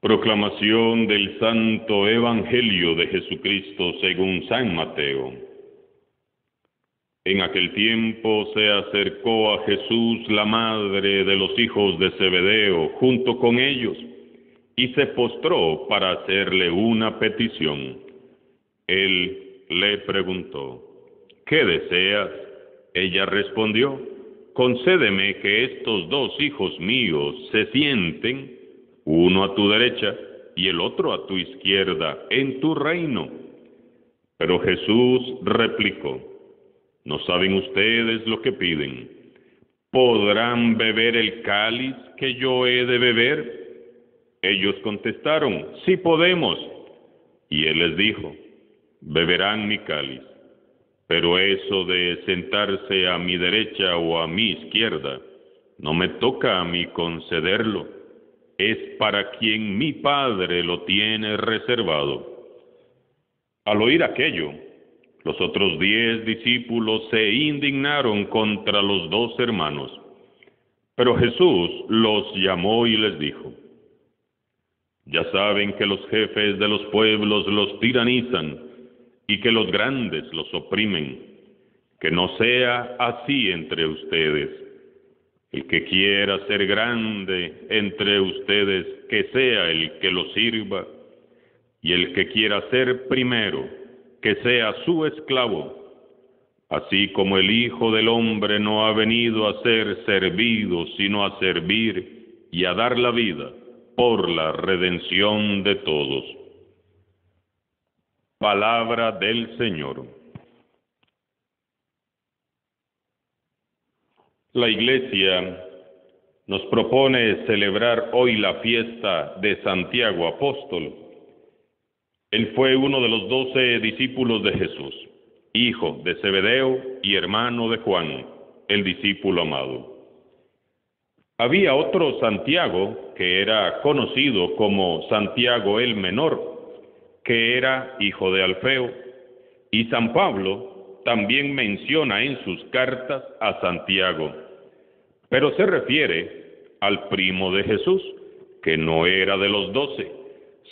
Proclamación del Santo Evangelio de Jesucristo según San Mateo. En aquel tiempo se acercó a Jesús la madre de los hijos de Zebedeo junto con ellos y se postró para hacerle una petición. Él le preguntó: ¿qué deseas? Ella respondió: concédeme que estos dos hijos míos se sienten, uno a tu derecha y el otro a tu izquierda, en tu reino. Pero Jesús replicó: ¿no saben ustedes lo que piden? ¿Podrán beber el cáliz que yo he de beber? Ellos contestaron: sí podemos. Y él les dijo: beberán mi cáliz, pero eso de sentarse a mi derecha o a mi izquierda, no me toca a mí concederlo. Es para quien mi Padre lo tiene reservado. Al oír aquello, los otros 10 discípulos se indignaron contra los 2 hermanos. Pero Jesús los llamó y les dijo: ya saben que los jefes de los pueblos los tiranizan y que los grandes los oprimen. Que no sea así entre ustedes. El que quiera ser grande entre ustedes, que sea el que lo sirva, y el que quiera ser primero, que sea su esclavo. Así como el Hijo del Hombre no ha venido a ser servido, sino a servir y a dar la vida por la redención de todos. Palabra del Señor. La Iglesia nos propone celebrar hoy la fiesta de Santiago Apóstol. Él fue uno de los 12 discípulos de Jesús, hijo de Zebedeo y hermano de Juan, el discípulo amado. Había otro Santiago que era conocido como Santiago el Menor, que era hijo de Alfeo, y San Pablo también menciona en sus cartas a Santiago, pero se refiere al primo de Jesús, que no era de los 12,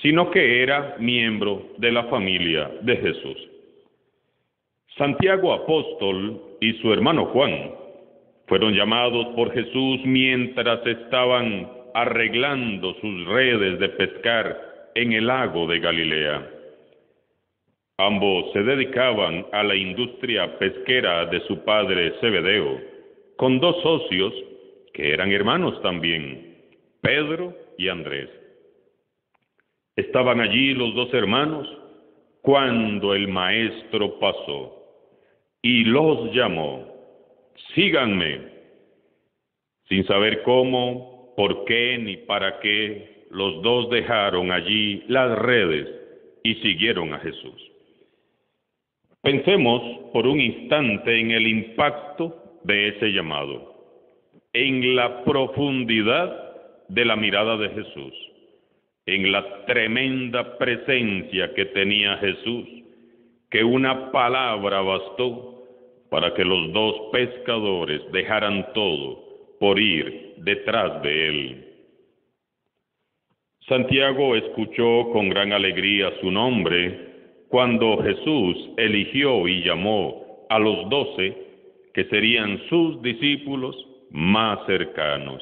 sino que era miembro de la familia de Jesús. Santiago Apóstol y su hermano Juan fueron llamados por Jesús mientras estaban arreglando sus redes de pescar en el lago de Galilea. Ambos se dedicaban a la industria pesquera de su padre Zebedeo, con 2 socios que eran hermanos también, Pedro y Andrés. Estaban allí los 2 hermanos cuando el maestro pasó y los llamó: síganme. Sin saber cómo, por qué ni para qué, los 2 dejaron allí las redes y siguieron a Jesús. Pensemos por un instante en el impacto de ese llamado, en la profundidad de la mirada de Jesús, en la tremenda presencia que tenía Jesús, que una palabra bastó para que los 2 pescadores dejaran todo por ir detrás de él. Santiago escuchó con gran alegría su nombre cuando Jesús eligió y llamó a los 12 que serían sus discípulos más cercanos.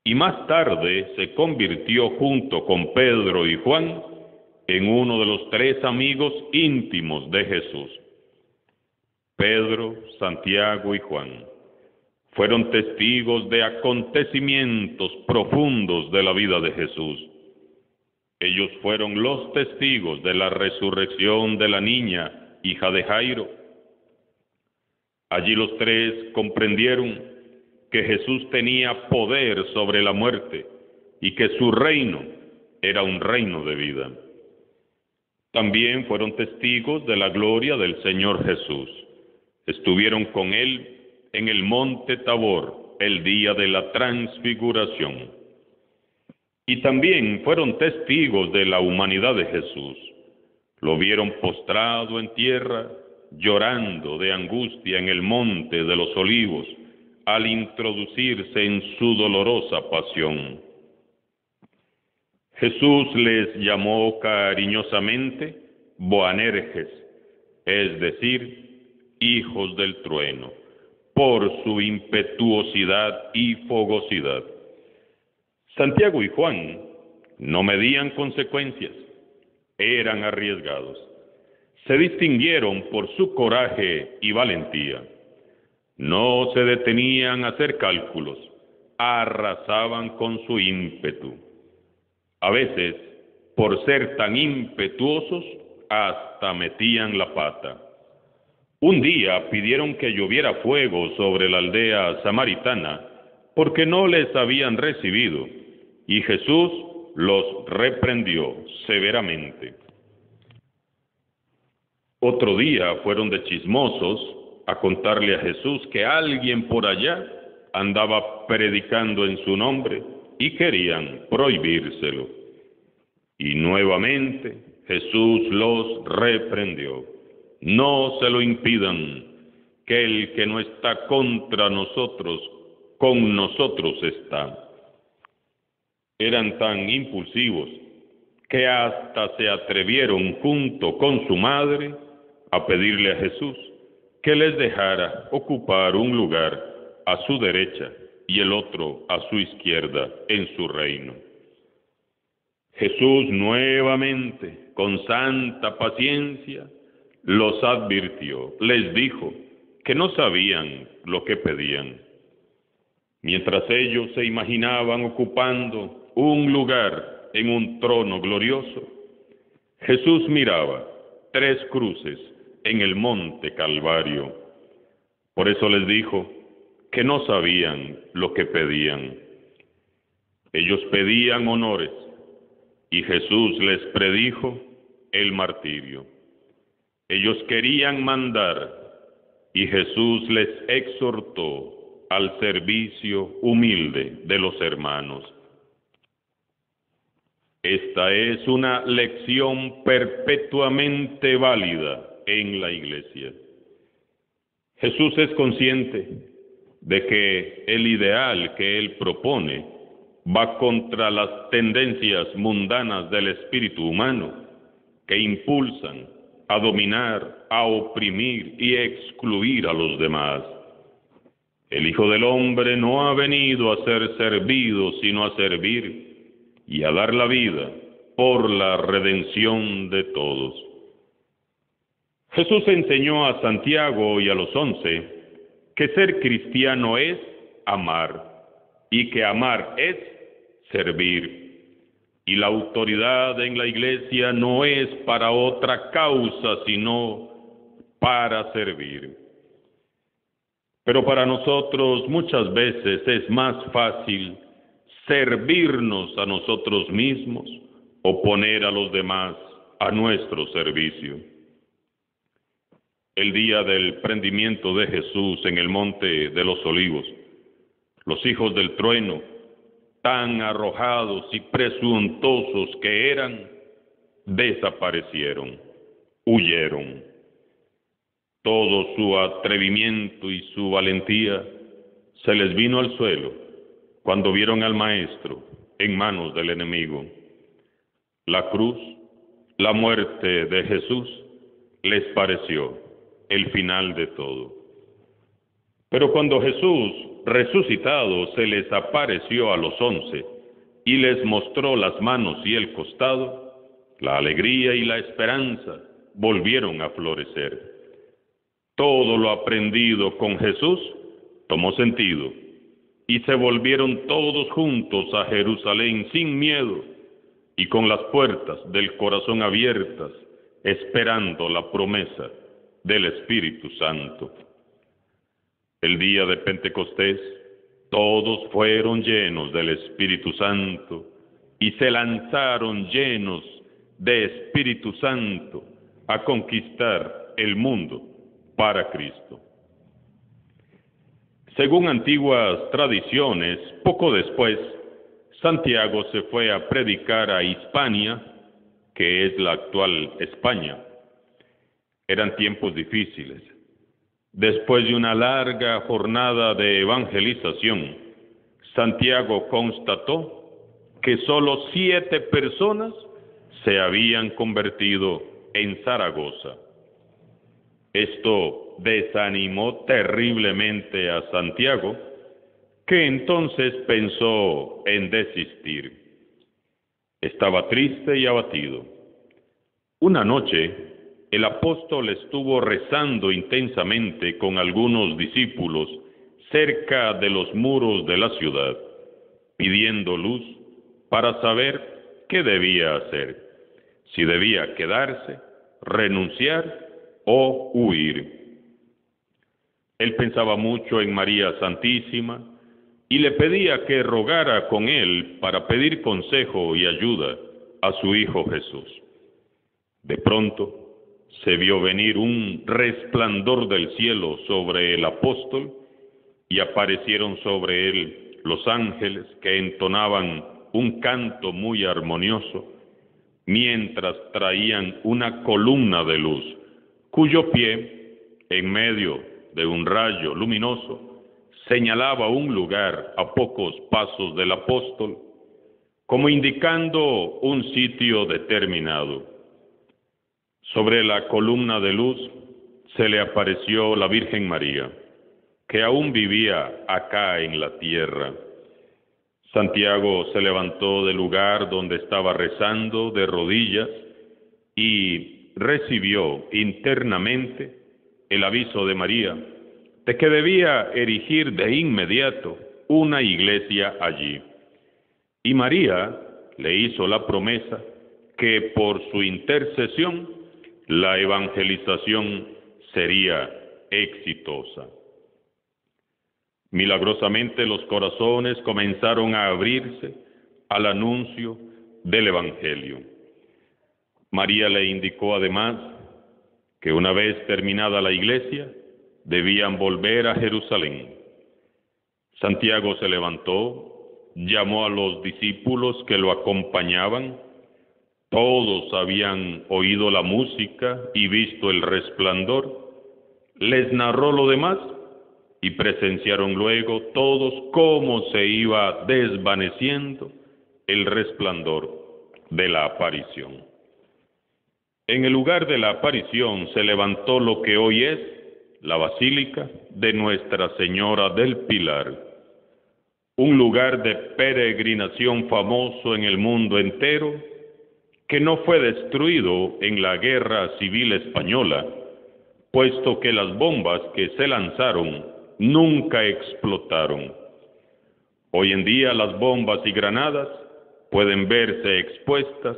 Y más tarde se convirtió junto con Pedro y Juan en uno de los 3 amigos íntimos de Jesús. Pedro, Santiago y Juan fueron testigos de acontecimientos profundos de la vida de Jesús. Ellos fueron los testigos de la resurrección de la niña, hija de Jairo. Allí los 3 comprendieron que Jesús tenía poder sobre la muerte y que su reino era un reino de vida. También fueron testigos de la gloria del Señor Jesús. Estuvieron con él en el monte Tabor el día de la transfiguración. Y también fueron testigos de la humanidad de Jesús. Lo vieron postrado en tierra, llorando de angustia en el monte de los Olivos, al introducirse en su dolorosa pasión. Jesús les llamó cariñosamente Boanerges, es decir, hijos del trueno, por su impetuosidad y fogosidad. Santiago y Juan no medían consecuencias, eran arriesgados. Se distinguieron por su coraje y valentía. No se detenían a hacer cálculos, arrasaban con su ímpetu. A veces, por ser tan impetuosos, hasta metían la pata. Un día pidieron que lloviera fuego sobre la aldea samaritana, porque no les habían recibido, y Jesús los reprendió severamente. Otro día fueron de chismosos a contarle a Jesús que alguien por allá andaba predicando en su nombre y querían prohibírselo. Y nuevamente Jesús los reprendió. No se lo impidan, que el que no está contra nosotros, con nosotros está. Eran tan impulsivos que hasta se atrevieron junto con su madre a pedirle a Jesús que les dejara ocupar un lugar a su derecha y el otro a su izquierda en su reino. Jesús nuevamente, con santa paciencia, los advirtió, les dijo que no sabían lo que pedían. Mientras ellos se imaginaban ocupando un lugar en un trono glorioso, Jesús miraba 3 cruces en el monte Calvario. Por eso les dijo que no sabían lo que pedían. Ellos pedían honores y Jesús les predijo el martirio. Ellos querían mandar y Jesús les exhortó al servicio humilde de los hermanos. Esta es una lección perpetuamente válida en la Iglesia. Jesús es consciente de que el ideal que Él propone va contra las tendencias mundanas del espíritu humano que impulsan a dominar, a oprimir y excluir a los demás. El Hijo del Hombre no ha venido a ser servido, sino a servir y a dar la vida por la redención de todos. Jesús enseñó a Santiago y a los 11 que ser cristiano es amar y que amar es servir. Y la autoridad en la Iglesia no es para otra causa, sino para servir. Pero para nosotros muchas veces es más fácil servirnos a nosotros mismos o poner a los demás a nuestro servicio. El día del prendimiento de Jesús en el monte de los Olivos, los hijos del trueno, tan arrojados y presuntuosos que eran, desaparecieron, huyeron. Todo su atrevimiento y su valentía se les vino al suelo cuando vieron al Maestro en manos del enemigo. La cruz, la muerte de Jesús, les pareció el final de todo. Pero cuando Jesús, resucitado, se les apareció a los 11 y les mostró las manos y el costado, la alegría y la esperanza volvieron a florecer. Todo lo aprendido con Jesús tomó sentido y se volvieron todos juntos a Jerusalén sin miedo y con las puertas del corazón abiertas, esperando la promesa del Espíritu Santo. El día de Pentecostés, todos fueron llenos del Espíritu Santo y se lanzaron llenos de Espíritu Santo a conquistar el mundo para Cristo. Según antiguas tradiciones, poco después, Santiago se fue a predicar a Hispania, que es la actual España. Eran tiempos difíciles. Después de una larga jornada de evangelización, Santiago constató que solo 7 personas se habían convertido en Zaragoza. Esto desanimó terriblemente a Santiago, que entonces pensó en desistir. Estaba triste y abatido. Una noche, el apóstol estuvo rezando intensamente con algunos discípulos cerca de los muros de la ciudad, pidiendo luz para saber qué debía hacer, si debía quedarse, renunciar o huir. Él pensaba mucho en María Santísima y le pedía que rogara con él para pedir consejo y ayuda a su Hijo Jesús. De pronto se vio venir un resplandor del cielo sobre el apóstol y aparecieron sobre él los ángeles que entonaban un canto muy armonioso, mientras traían una columna de luz, cuyo pie, en medio de un rayo luminoso, señalaba un lugar a pocos pasos del apóstol, como indicando un sitio determinado. Sobre la columna de luz se le apareció la Virgen María, que aún vivía acá en la tierra. Santiago se levantó del lugar donde estaba rezando de rodillas y recibió internamente el aviso de María de que debía erigir de inmediato una iglesia allí. Y María le hizo la promesa que por su intercesión la evangelización sería exitosa. Milagrosamente los corazones comenzaron a abrirse al anuncio del Evangelio. María le indicó además que una vez terminada la iglesia, debían volver a Jerusalén. Santiago se levantó, llamó a los discípulos que lo acompañaban. Todos habían oído la música y visto el resplandor. Les narró lo demás y presenciaron luego todos cómo se iba desvaneciendo el resplandor de la aparición. En el lugar de la aparición se levantó lo que hoy es la Basílica de Nuestra Señora del Pilar, un lugar de peregrinación famoso en el mundo entero, que no fue destruido en la Guerra Civil Española, puesto que las bombas que se lanzaron nunca explotaron. Hoy en día las bombas y granadas pueden verse expuestas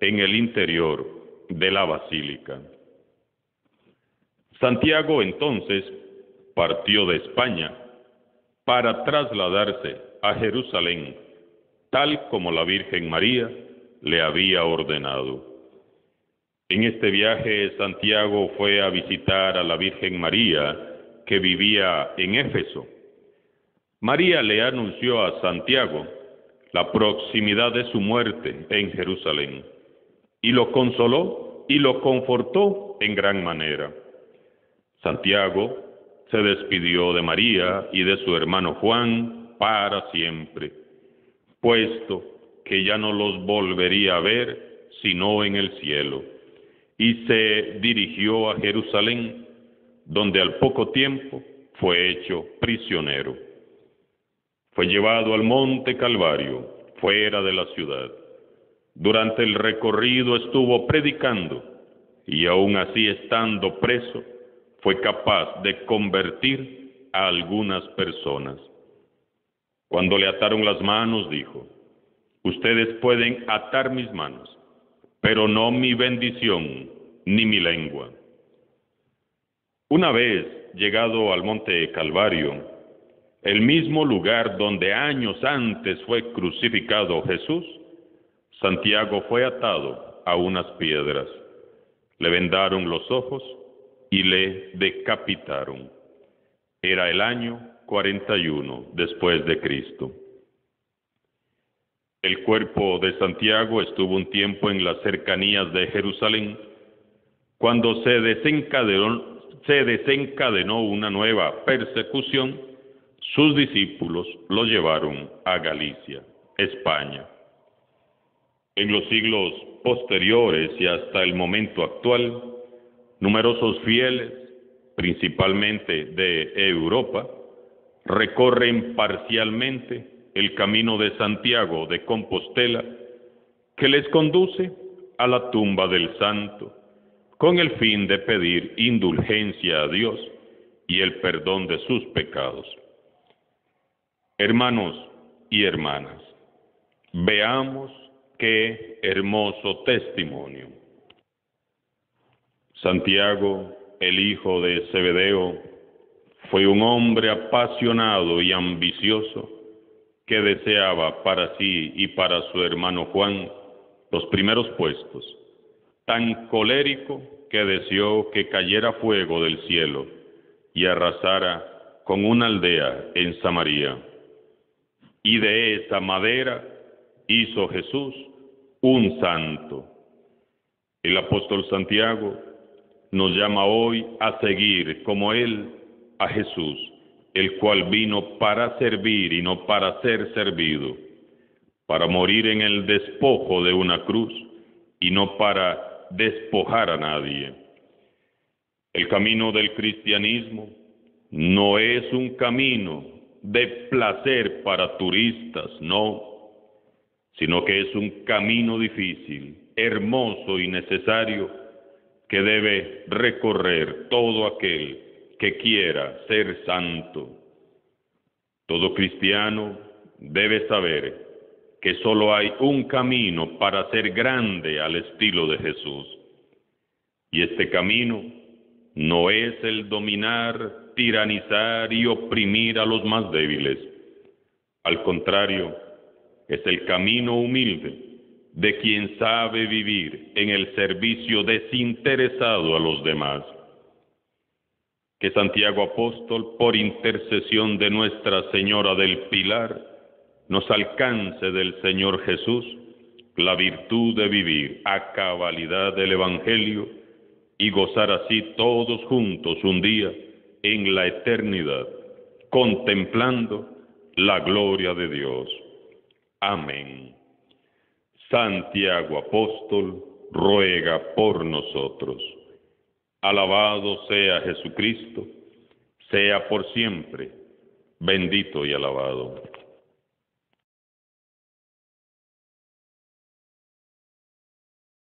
en el interior de la basílica. Santiago entonces partió de España para trasladarse a Jerusalén, tal como la Virgen María le había ordenado. En este viaje Santiago fue a visitar a la Virgen María, que vivía en Éfeso. María le anunció a Santiago la proximidad de su muerte en Jerusalén, y lo consoló y lo confortó en gran manera. Santiago se despidió de María y de su hermano Juan para siempre, puesto que ya no los volvería a ver sino en el cielo, y se dirigió a Jerusalén, donde al poco tiempo fue hecho prisionero. Fue llevado al monte Calvario, fuera de la ciudad. Durante el recorrido estuvo predicando, y aún así estando preso, fue capaz de convertir a algunas personas. Cuando le ataron las manos, dijo: ustedes pueden atar mis manos, pero no mi bendición ni mi lengua. Una vez llegado al monte Calvario, el mismo lugar donde años antes fue crucificado Jesús, Santiago fue atado a unas piedras, le vendaron los ojos y le decapitaron. Era el año 41 después de Cristo. El cuerpo de Santiago estuvo un tiempo en las cercanías de Jerusalén. Cuando se desencadenó una nueva persecución, sus discípulos lo llevaron a Galicia, España. En los siglos posteriores y hasta el momento actual, numerosos fieles, principalmente de Europa, recorren parcialmente el camino de Santiago de Compostela, que les conduce a la tumba del santo, con el fin de pedir indulgencia a Dios y el perdón de sus pecados. Hermanos y hermanas, veamos qué hermoso testimonio. Santiago, el hijo de Zebedeo, fue un hombre apasionado y ambicioso que deseaba para sí y para su hermano Juan los primeros puestos, tan colérico que deseó que cayera fuego del cielo y arrasara con una aldea en Samaria. Y de esa madera hizo Jesús un santo. El apóstol Santiago nos llama hoy a seguir como él a Jesús, el cual vino para servir y no para ser servido, para morir en el despojo de una cruz y no para despojar a nadie. El camino del cristianismo no es un camino de placer para turistas, no, sino que es un camino difícil, hermoso y necesario que debe recorrer todo aquel que quiera ser santo. Todo cristiano debe saber que solo hay un camino para ser grande al estilo de Jesús. Y este camino no es el dominar, tiranizar y oprimir a los más débiles. Al contrario, es el camino humilde de quien sabe vivir en el servicio desinteresado a los demás. Que Santiago Apóstol, por intercesión de Nuestra Señora del Pilar, nos alcance del Señor Jesús la virtud de vivir a cabalidad del Evangelio y gozar así todos juntos un día en la eternidad, contemplando la gloria de Dios. Amén. Santiago Apóstol, ruega por nosotros. Alabado sea Jesucristo, sea por siempre bendito y alabado.